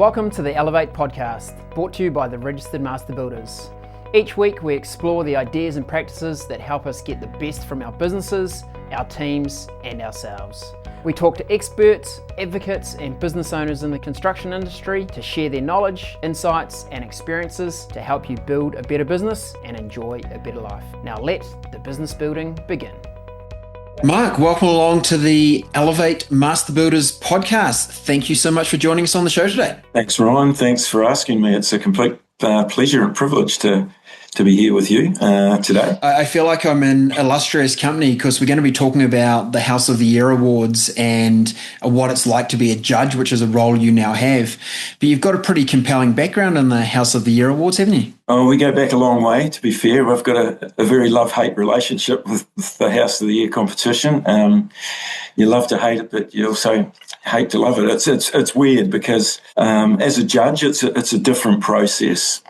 Welcome to the Elevate podcast, brought to you by the Registered Master Builders. Each week we explore the ideas and practices that help us get the best from our businesses, our teams and ourselves. We talk to experts, advocates and business owners in the construction industry to share their knowledge, insights and experiences to help you build a better business and enjoy a better life. Now let the business building begin. Mark, welcome along to the Elevate Master Builders podcast. Thank you so much for joining us on the show today. Thanks, Ryan. Thanks for asking me. It's a complete pleasure and privilege to be here with you today. I feel like I'm in illustrious company because we're going to be talking about the House of the Year Awards and what it's like to be a judge, which is a role you now have. But you've got a pretty compelling background in the House of the Year Awards, haven't you? Oh, we go back a long way, to be fair. I've got a very love-hate relationship with the House of the Year competition. You love to hate it, but you also hate to love it. It's weird because as a judge, it's a different process.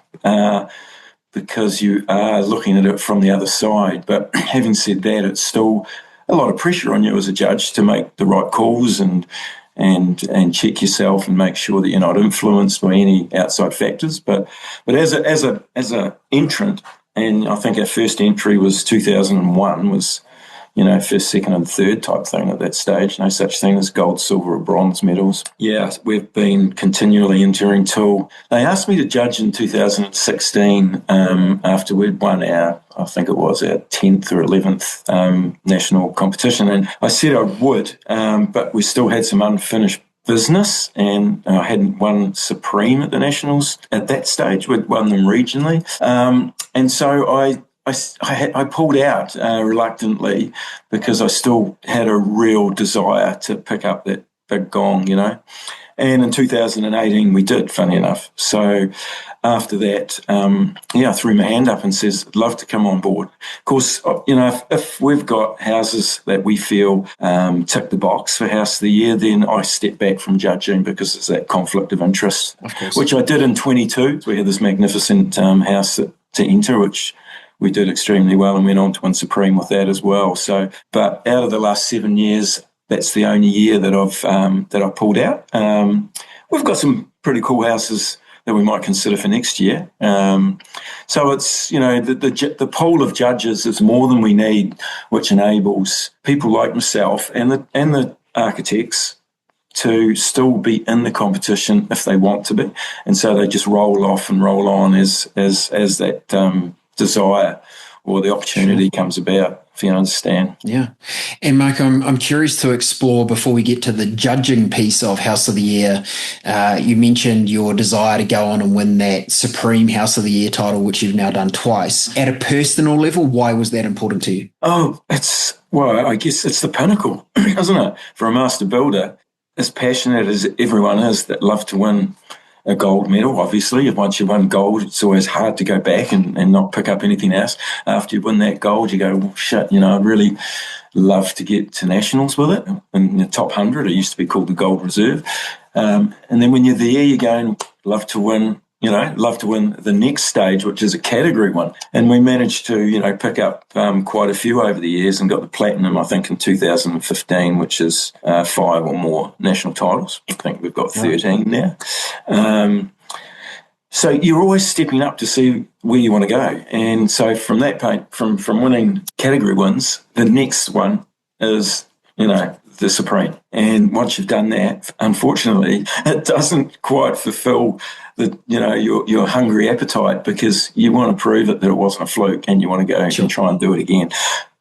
Because you are looking at it from the other side. But having said that, it's still a lot of pressure on you as a judge to make the right calls and check yourself and make sure that you're not influenced by any outside factors. But as a entrant, and I think our first entry was 2001, was first, second and third type thing at that stage. No such thing as gold, silver or bronze medals. Yeah, we've been continually entering till they asked me to judge in 2016 after we'd won our 10th or 11th national competition. And I said I would, but we still had some unfinished business and I hadn't won Supreme at the Nationals at that stage. We'd won them regionally. And so I pulled out reluctantly because I still had a real desire to pick up that big gong, And in 2018 we did, funny enough. So after that, I threw my hand up and says, I'd love to come on board. Of course, if we've got houses that we feel tick the box for House of the Year, then I step back from judging because it's that conflict of interest, of course. Which I did in 22. We had this magnificent house to enter, which we did extremely well and went on to win Supreme with that as well. So, but out of the last 7 years, that's the only year that I pulled out. We've got some pretty cool houses that we might consider for next year. So it's the pool of judges is more than we need, which enables people like myself and the architects to still be in the competition if they want to be, and so they just roll off and roll on as that desire or the opportunity comes about, if you understand. Yeah. And Mike, I'm curious to explore before we get to the judging piece of House of the Year. You mentioned your desire to go on and win that Supreme House of the Year title, which you've now done twice. At a personal level, why was that important to you? I guess it's the pinnacle, isn't it? For a master builder, as passionate as everyone is that love to win a gold medal, obviously. Once you win gold, it's always hard to go back and not pick up anything else. After you win that gold, you go, well, shit, I'd really love to get to nationals with it. In the top 100, it used to be called the Gold Reserve. And then when you're there, you're going, love to win the next stage, which is a category one. And we managed to, pick up quite a few over the years and got the platinum, I think, in 2015, which is 5 or more national titles. I think we've got 13 now. So you're always stepping up to see where you want to go. And so from that point, from winning category wins, the next one is, the Supreme. And once you've done that, unfortunately, it doesn't quite fulfill your hungry appetite because you want to prove that it wasn't a fluke and you want to go and try and do it again.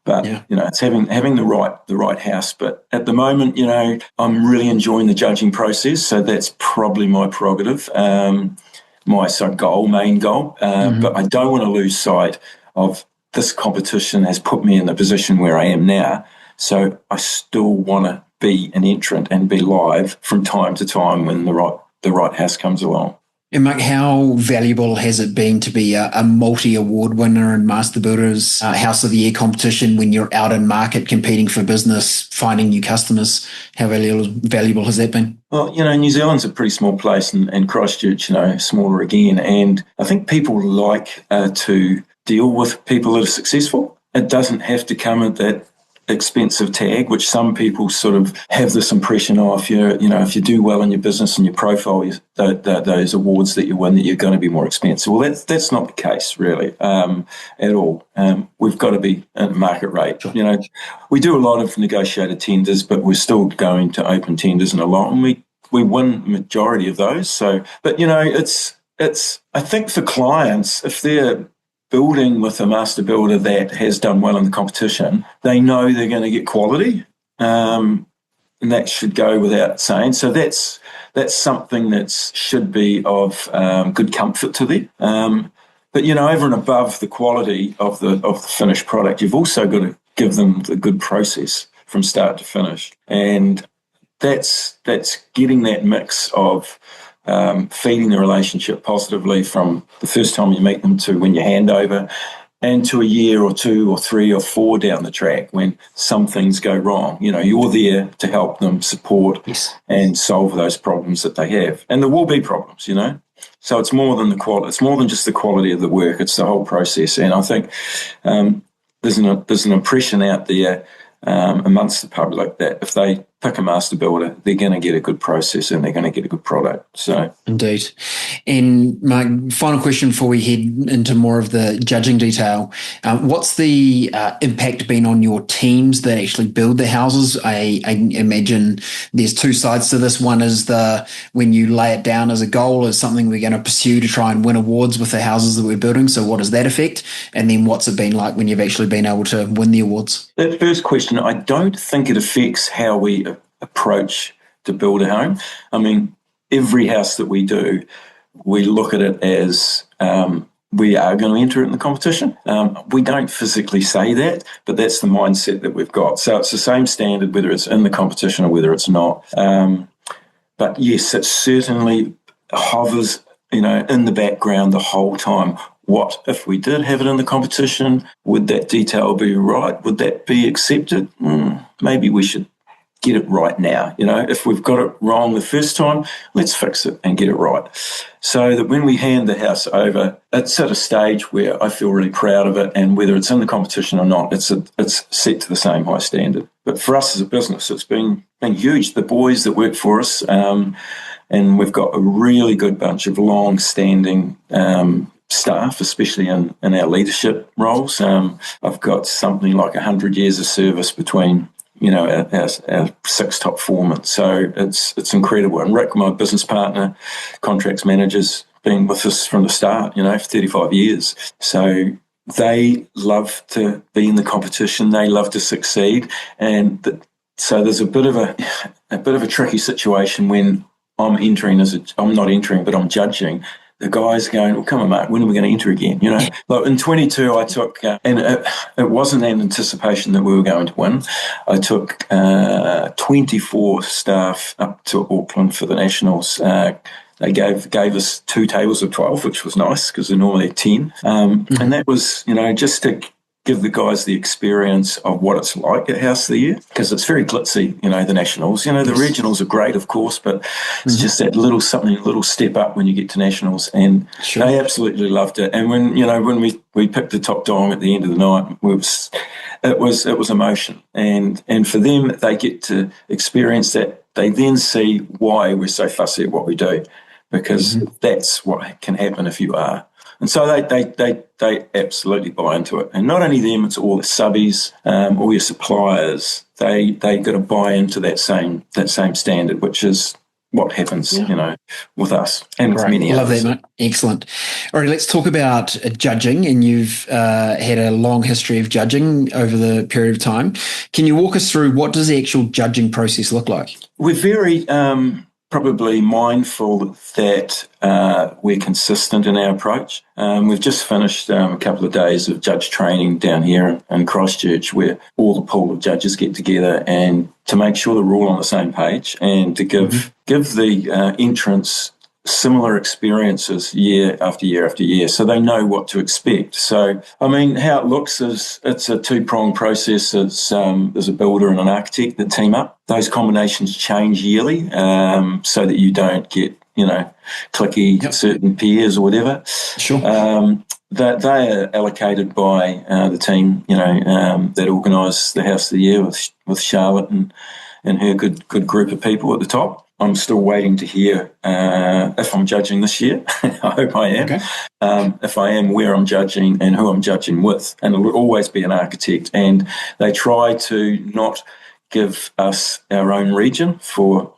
But, it's having the right house. But at the moment, I'm really enjoying the judging process. So that's probably my prerogative, main goal. But I don't want to lose sight of this competition has put me in the position where I am now. So I still want to be an entrant and be live from time to time when the right house comes along. And Mike, how valuable has it been to be a multi-award winner in Master Builders House of the Year competition when you're out in market competing for business, finding new customers? How valuable has that been? Well, New Zealand's a pretty small place and Christchurch, smaller again. And I think people like to deal with people that are successful. It doesn't have to come at that expensive tag, which some people sort of have this impression of. If you do well in your business and your profile, those awards that you win, that you're going to be more expensive. Well, that's not the case really at all. We've got to be at market rate. Sure. We do a lot of negotiated tenders, but we're still going to open tenders and a lot, and we win the majority of those. So, but it's I think for clients, if they're building with a master builder that has done well in the competition, they know they're going to get quality, and that should go without saying. So that's something that should be of good comfort to them. But over and above the quality of the finished product, you've also got to give them the good process from start to finish, and that's getting that mix of feeding the relationship positively from the first time you meet them to when you hand over, and to a year or 2 or 3 or 4 down the track when some things go wrong. You're there to help them support and solve those problems that they have. And there will be problems, So it's more than the quality. It's more than just the quality of the work. It's the whole process. And I think there's an impression out there amongst the public that if they pick a master builder, they're going to get a good process and they're going to get a good product. So indeed. And my final question before we head into more of the judging detail, what's the impact been on your teams that actually build the houses? I imagine there's 2 sides to this. One is when you lay it down as a goal as something we're going to pursue to try and win awards with the houses that we're building. So what does that affect? And then what's it been like when you've actually been able to win the awards? That first question, I don't think it affects how we approach to build a home. I mean, every house that we do, we look at it as we are going to enter it in the competition. We don't physically say that, but that's the mindset that we've got. So it's the same standard whether it's in the competition or whether it's not. But yes, it certainly hovers, in the background the whole time. What if we did have it in the competition? Would that detail be right? Would that be accepted? Maybe we should get it right now. If we've got it wrong the first time, let's fix it and get it right. So that when we hand the house over, it's at a stage where I feel really proud of it, and whether it's in the competition or not, it's set to the same high standard. But for us as a business, it's been huge. The boys that work for us, and we've got a really good bunch of long-standing staff, especially in our leadership roles. I've got something like 100 years of service between our 6 top foremen. So it's incredible. And Rick, my business partner, contracts manager's been with us from the start, for 35 years. So they love to be in the competition. They love to succeed. And so there's a bit of a tricky situation when I'm not entering, but I'm judging. The guys going, well, come on, mate, when are we going to enter again? Like in 22, I took, and it wasn't an anticipation that we were going to win. I took 24 staff up to Auckland for the Nationals. They gave us 2 tables of 12, which was nice because they're normally 10. And that was, just to give the guys the experience of what it's like at House of the Year, because it's very glitzy, the Nationals. The regionals are great, of course, but it's just that little step up when you get to Nationals, and they absolutely loved it. And when we picked the top dong at the end of the night, it was emotion, and for them, they get to experience that. They then see why we're so fussy at what we do, because that's what can happen if you are. And so they absolutely buy into it. And not only them, it's all the subbies, all your suppliers. They got to buy into that same standard, which is what happens, with us and with many others. Love that, mate. Excellent. All right, let's talk about judging. And you've had a long history of judging over the period of time. Can you walk us through what does the actual judging process look like? We're very probably mindful that we're consistent in our approach. We've just finished a couple of days of judge training down here in Christchurch, where all the pool of judges get together and to make sure they're all on the same page, and to give the entrants similar experiences year after year after year, so they know what to expect. So, I mean, how it looks is it's a 2-pronged process. It's there's a builder and an architect that team up. Those combinations change yearly, so that you don't get clicky certain pairs or whatever. Sure. they are allocated by the team, that organise the House of the Year with Charlotte and her good group of people at the top. I'm still waiting to hear if I'm judging this year. I hope I am. Okay. If I am, where I'm judging and who I'm judging with. And it will always be an architect. And they try to not give us our own region for,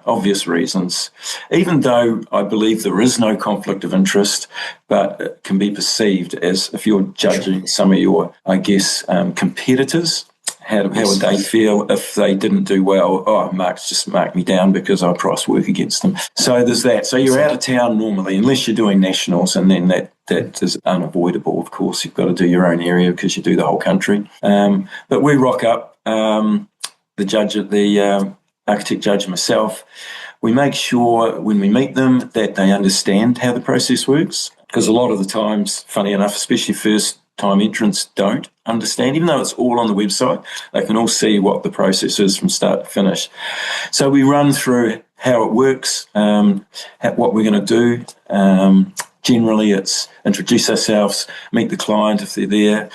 obvious reasons. Even though I believe there is no conflict of interest, but it can be perceived as if you're judging some of your, I guess, competitors. How would they feel if they didn't do well? Oh, Mark's just marked me down because I priced work against them. So there's that. So you're out of town normally, unless you're doing nationals, and then that is unavoidable, of course. You've got to do your own area because you do the whole country. But we rock up, the architect judge and myself. We make sure when we meet them that they understand how the process works, because a lot of the times, funny enough, especially first-time entrants don't understand, even though it's all on the website. They can all see what the process is from start to finish. So we run through how it works, what we're going to do. Generally, it's introduce ourselves, meet the client if they're there,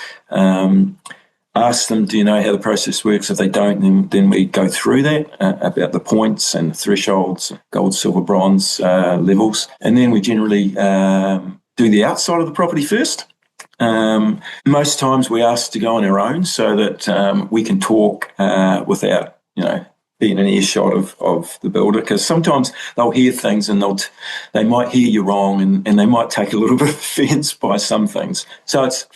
ask them, do you know how the process works? If they don't, then we go through that about the points and the thresholds, gold, silver, bronze levels. And then we generally do the outside of the property first. Most times we ask to go on our own so that we can talk without, being in earshot of the builder, because sometimes they'll hear things and they might hear you wrong and they might take a little bit of offence by some things. So it's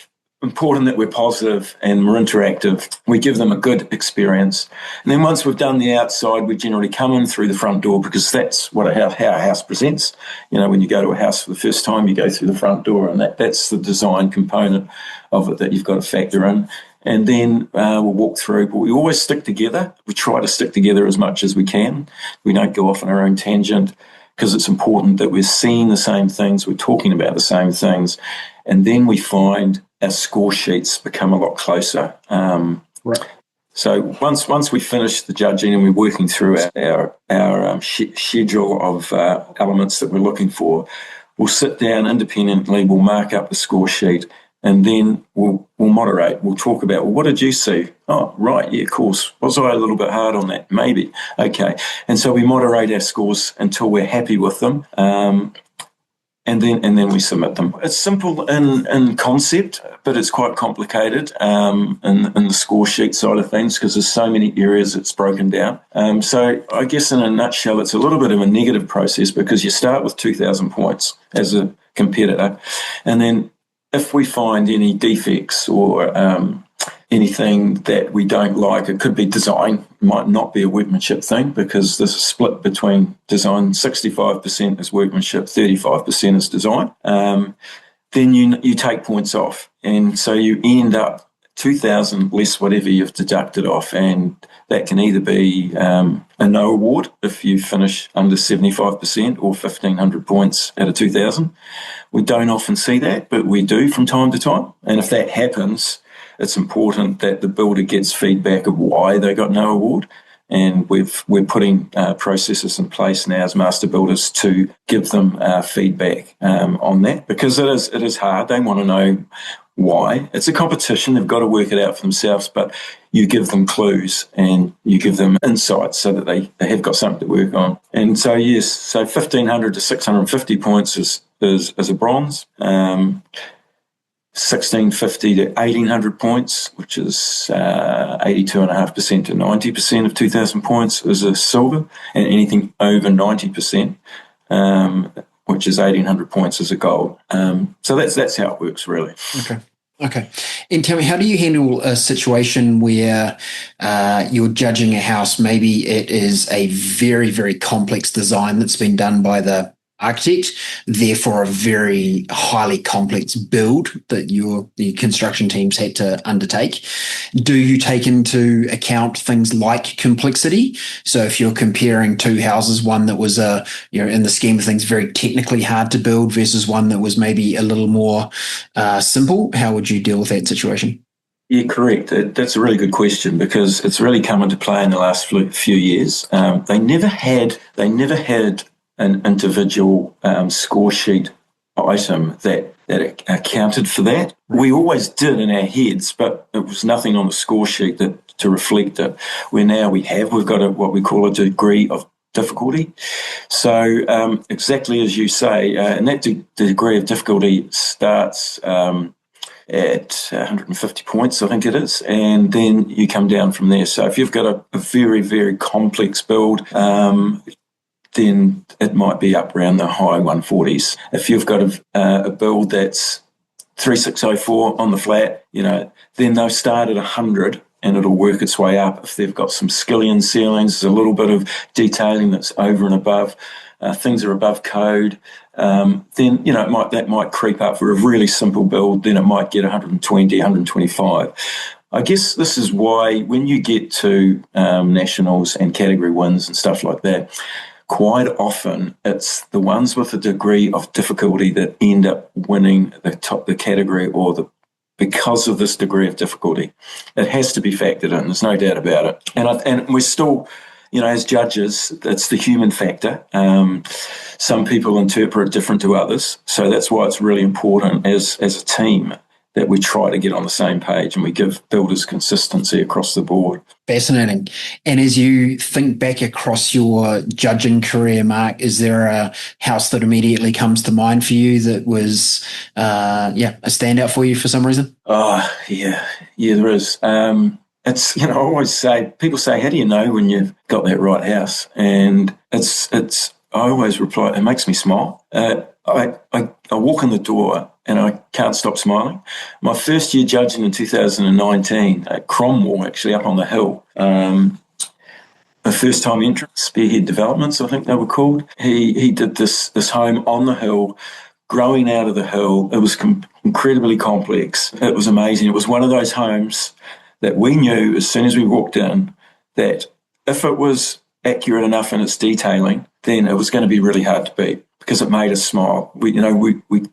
important that we're positive and we're interactive. We give them a good experience. And then once we've done the outside, we generally come in through the front door, because that's how a house presents. When you go to a house for the first time, you go through the front door, and that's the design component of it that you've got to factor in. And then we'll walk through, but we always stick together. We try to stick together as much as we can. We don't go off on our own tangent, because it's important that we're seeing the same things, we're talking about the same things, and then we find our score sheets become a lot closer. Right. So once we finish the judging and we're working through our schedule of elements that we're looking for, we'll sit down independently, we'll mark up the score sheet, and then we'll moderate. We'll talk about, well, what did you see? Oh, right, yeah, of course. Was I a little bit hard on that? Maybe. Okay. And so we moderate our scores until we're happy with them. And then we submit them. It's simple in concept, but it's quite complicated in the score sheet side of things, because there's so many areas it's broken down. So I guess in a nutshell, it's a little bit of a negative process, because you start with 2,000 points as a competitor, and then if we find any defects or anything that we don't like, it could be design, might not be a workmanship thing, because there's a split between design. 65% is workmanship, 35% is design. Then you take points off, and so you end up 2,000 less whatever you've deducted off, and that can either be a no award if you finish under 75%, or 1,500 points out of 2,000. We don't often see that, but we do from time to time. And if that happens, it's important that the builder gets feedback of why they got no award. And we're putting processes in place now as master builders to give them feedback on that, because it is hard. They want to know why. It's a competition. They've got to work it out for themselves, but you give them clues and you give them insights so that they have got something to work on. And so, yes, so 1,500 to 650 points is a bronze. 1,650 to 1,800 points, which is 82.5% to 90% of 2,000 points, is a silver, and anything over 90%, which is 1,800 points, is a gold. So that's how it works, really. Okay. And tell me, how do you handle a situation where you're judging a house? Maybe it is a very, very complex design that's been done by the architect, therefore a very highly complex build that the construction teams had to undertake. Do you take into account things like complexity? So if you're comparing two houses, one that was in the scheme of things very technically hard to build versus one that was maybe a little more simple, how would you deal with that situation? Yeah, correct. That's a really good question, because it's really come into play in the last few years. They never had an individual score sheet item that accounted for that. We always did in our heads, but it was nothing on the score sheet to reflect it. Where now we've got what we call a degree of difficulty. So exactly as you say, and that degree of difficulty starts at 150 points, I think it is, and then you come down from there. So if you've got a very, very complex build, then it might be up around the high 140s. If you've got a build that's 3604 on the flat, then they'll start at 100 and it'll work its way up. If they've got some skillion ceilings, there's a little bit of detailing that's over and above, things are above code, then, that might creep up. For a really simple build, then it might get 120, 125. I guess this is why when you get to nationals and category wins and stuff like that, quite often it's the ones with a degree of difficulty that end up winning the category because of this degree of difficulty. It has to be factored in. There's no doubt about it. And we're still, as judges, it's the human factor. Some people interpret it different to others. So that's why it's really important as a team that we try to get on the same page and we give builders consistency across the board. Fascinating. And as you think back across your judging career, Mark, is there a house that immediately comes to mind for you that was, a standout for you for some reason? Oh, yeah, there is. It's, I always say, people say, how do you know when you've got that right house? And I always reply, it makes me smile. I walk in the door and I can't stop smiling. My first year judging in 2019 at Cromwell, actually up on the hill, a first time entrant, Spearhead Developments, I think they were called. He did this home on the hill, growing out of the hill. It was incredibly complex. It was amazing. It was one of those homes that we knew as soon as we walked in that if it was accurate enough in its detailing, then it was going to be really hard to beat because it made us smile. We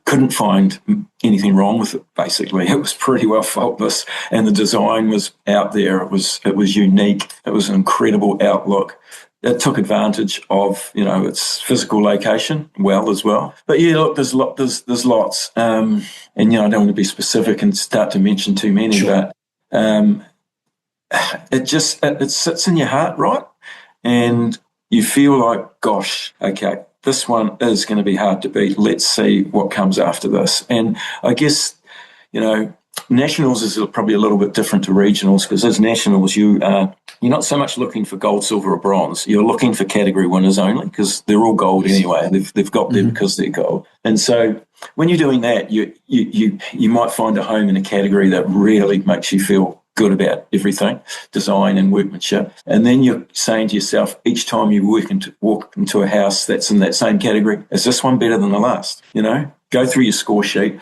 couldn't find anything wrong with it, basically. It was pretty well faultless, and the design was out there. It was unique. It was an incredible outlook. It took advantage of, its physical location as well. But yeah, look, there's lots. And, I don't want to be specific and start to mention too many, sure. But it sits in your heart, right? And you feel like, gosh, okay, this one is going to be hard to beat. Let's see what comes after this. And I guess, nationals is probably a little bit different to regionals, because as nationals, you're not so much looking for gold, silver, or bronze. You're looking for category winners only, because they're all gold anyway. They've got there because they're gold. And so when you're doing that, you might find a home in a category that really makes you feel good about everything, design and workmanship. And then you're saying to yourself, each time you walk into a house that's in that same category, is this one better than the last? Go through your score sheet.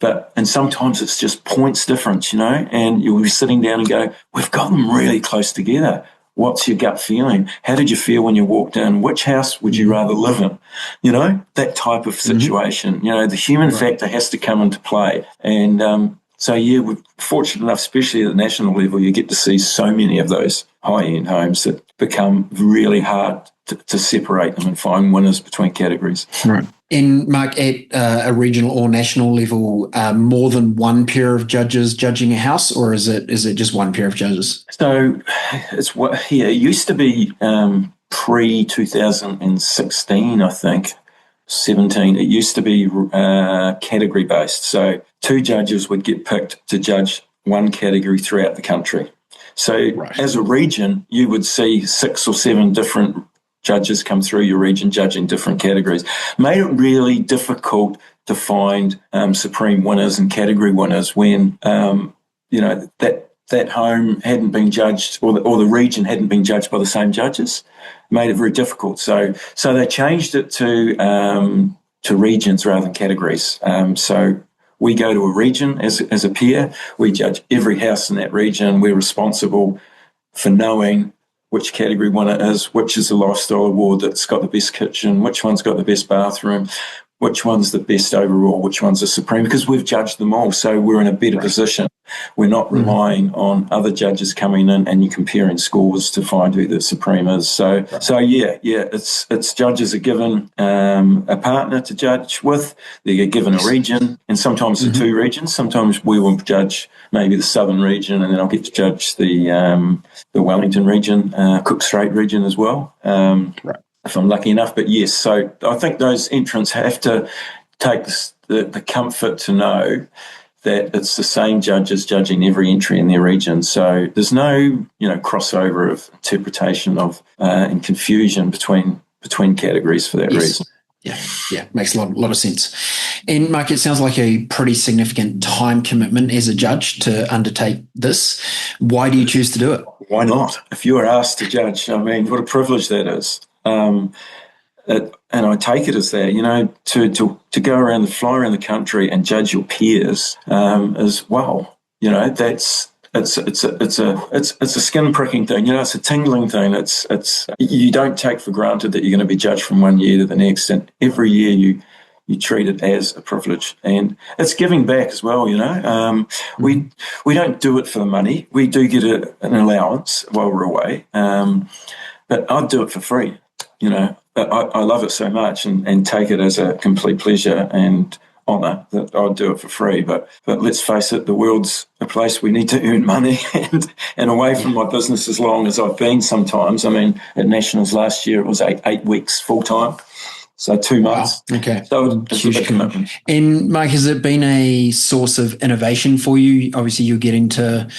And sometimes it's just points difference, and you'll be sitting down and go, we've got them really close together. What's your gut feeling? How did you feel when you walked in? Which house would you rather live in? That type of situation. The human factor has to come into play. And so, yeah, we're fortunate enough, especially at the national level, you get to see so many of those high-end homes that become really hard to separate them and find winners between categories. Right. And Mark, at a regional or national level, more than one pair of judges judging a house, or is it just one pair of judges? So it used to be pre-2016, I think, 17. It used to be category based. So 2 judges would get picked to judge one category throughout the country. So As a region, you would see 6 or 7 different judges come through your region judging different categories. Made it really difficult to find supreme winners and category winners when that home hadn't been judged, or the region hadn't been judged by the same judges. Made it very difficult. So they changed it to regions rather than categories. So we go to a region as a peer. We judge every house in that region. We're responsible for knowing which category winner is, which is the lifestyle award that's got the best kitchen, which one's got the best bathroom, which one's the best overall, which one's the supreme, because we've judged them all. So we're in a better position We're not relying on other judges coming in and you're comparing scores to find who the supreme is. So it's judges are given a partner to judge with. They get given a region, and sometimes the two regions. Sometimes we will judge maybe the southern region, and then I'll get to judge the Wellington region, Cook Strait region as well, if I'm lucky enough. But yes, so I think those entrants have to take the comfort to know that it's the same judges judging every entry in their region. So there's no, crossover of interpretation of and confusion between categories for that reason. Yeah, makes a lot of sense. And Mark, it sounds like a pretty significant time commitment as a judge to undertake this. Why do you choose to do it? Why not? If you are asked to judge, I mean, what a privilege that is. And I take it as that, to go around, fly around the country and judge your peers is, wow, it's a skin pricking thing, it's a tingling thing. It's you don't take for granted that you're going to be judged from one year to the next, and every year you treat it as a privilege, and it's giving back as well. We don't do it for the money. We do get an allowance while we're away, but I'd do it for free. I love it so much and take it as a complete pleasure and honour that I'd do it for free. But let's face it, the world's a place we need to earn money and away from my business as long as I've been sometimes. I mean, at Nationals last year, it was eight weeks full time. So 2 months. Wow. Okay. So it's a big commitment. And Mike, has it been a source of innovation for you? Obviously, you're getting to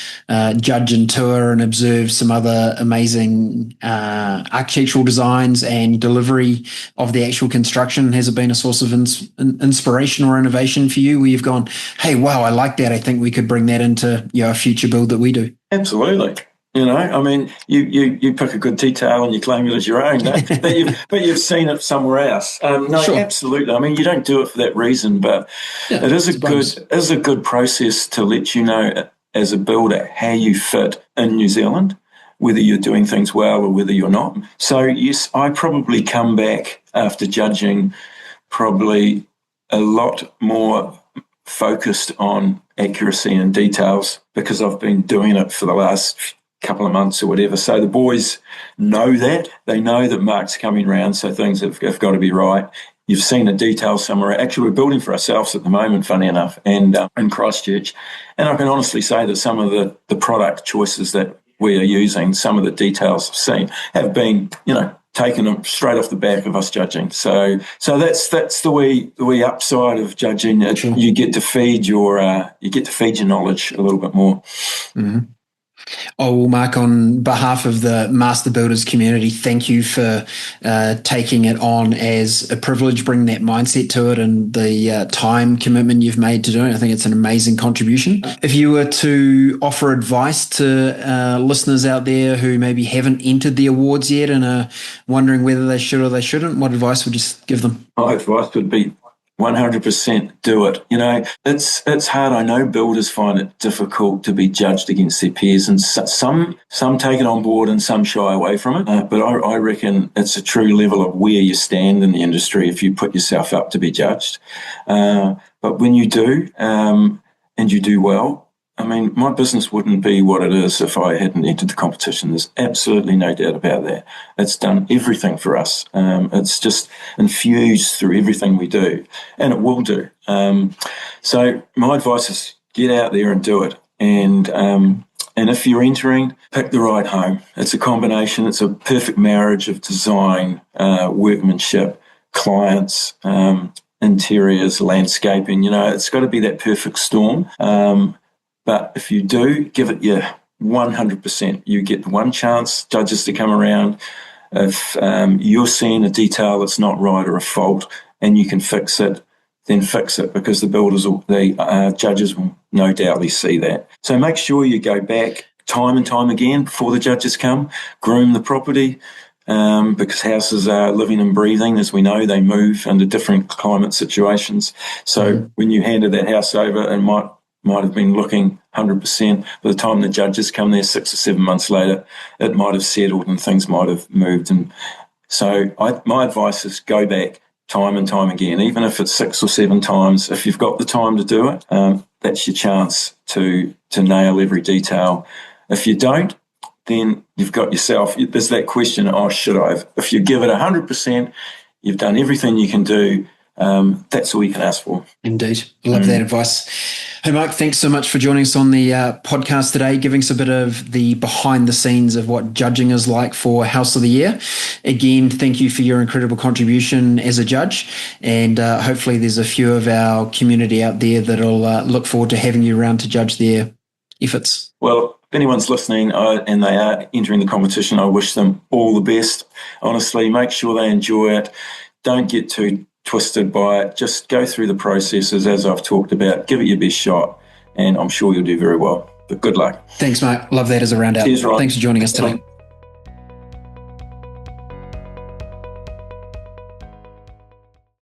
judge and tour and observe some other amazing architectural designs and delivery of the actual construction. Has it been a source of inspiration or innovation for you where you've gone, hey, wow, I like that. I think we could bring that into a future build that we do? Absolutely. I mean, you pick a good detail and you claim it as your own, but you've seen it somewhere else. Sure. Absolutely. I mean, you don't do it for that reason, but it is a good process to let you know as a builder how you fit in New Zealand, whether you're doing things well or whether you're not. So yes, I probably come back after judging probably a lot more focused on accuracy and details because I've been doing it for the last couple of months or whatever. So the boys know that. They know that Mark's coming round, so things have got to be right. You've seen a detail somewhere. Actually, we're building for ourselves at the moment, funny enough, and in Christchurch. And I can honestly say that some of the product choices that we are using, some of the details I've seen, have been, taken them straight off the back of us judging. So that's the wee upside of judging. Sure. You get to feed your knowledge a little bit more. Mm-hmm. Oh, well, Mark, on behalf of the Master Builders community, thank you for taking it on as a privilege, bringing that mindset to it and the time commitment you've made to doing it. I think it's an amazing contribution. If you were to offer advice to listeners out there who maybe haven't entered the awards yet and are wondering whether they should or they shouldn't, what advice would you give them? My advice would be 100% do it. It's hard. I know builders find it difficult to be judged against their peers, and some take it on board and some shy away from it. But I reckon it's a true level of where you stand in the industry if you put yourself up to be judged. But when you do, and you do well, I mean, my business wouldn't be what it is if I hadn't entered the competition. There's absolutely no doubt about that. It's done everything for us. It's just infused through everything we do, and it will do. So my advice is get out there and do it. And if you're entering, pick the right home. It's a combination. It's a perfect marriage of design, workmanship, clients, interiors, landscaping. It's got to be that perfect storm. But if you do, give it your 100%. You get one chance, judges, to come around. If you're seeing a detail that's not right or a fault and you can fix it, then fix it, because the judges will no doubtly see that. So make sure you go back time and time again before the judges come, groom the property, because houses are living and breathing. As we know, they move under different climate situations. So when you handed that house over, and might have been looking 100%. By the time the judges come there 6 or 7 months later, it might have settled and things might have moved. And so my advice is go back time and time again, even if it's 6 or 7 times. If you've got the time to do it, that's your chance to nail every detail. If you don't, then you've got yourself, there's that question, should I have? If you give it 100%, you've done everything you can do. That's all you can ask for. Indeed. Love that advice. Hey, Mark, thanks so much for joining us on the podcast today, giving us a bit of the behind the scenes of what judging is like for House of the Year. Again, thank you for your incredible contribution as a judge, and hopefully there's a few of our community out there that'll look forward to having you around to judge their efforts. Well, if anyone's listening and they are entering the competition, I wish them all the best. Honestly, make sure they enjoy it. Don't get too twisted by it. Just go through the processes as I've talked about. Give it your best shot, and I'm sure you'll do very well. But good luck. Thanks, Mark. Love that as a roundup. Cheers, Ryan. Thanks for joining us today.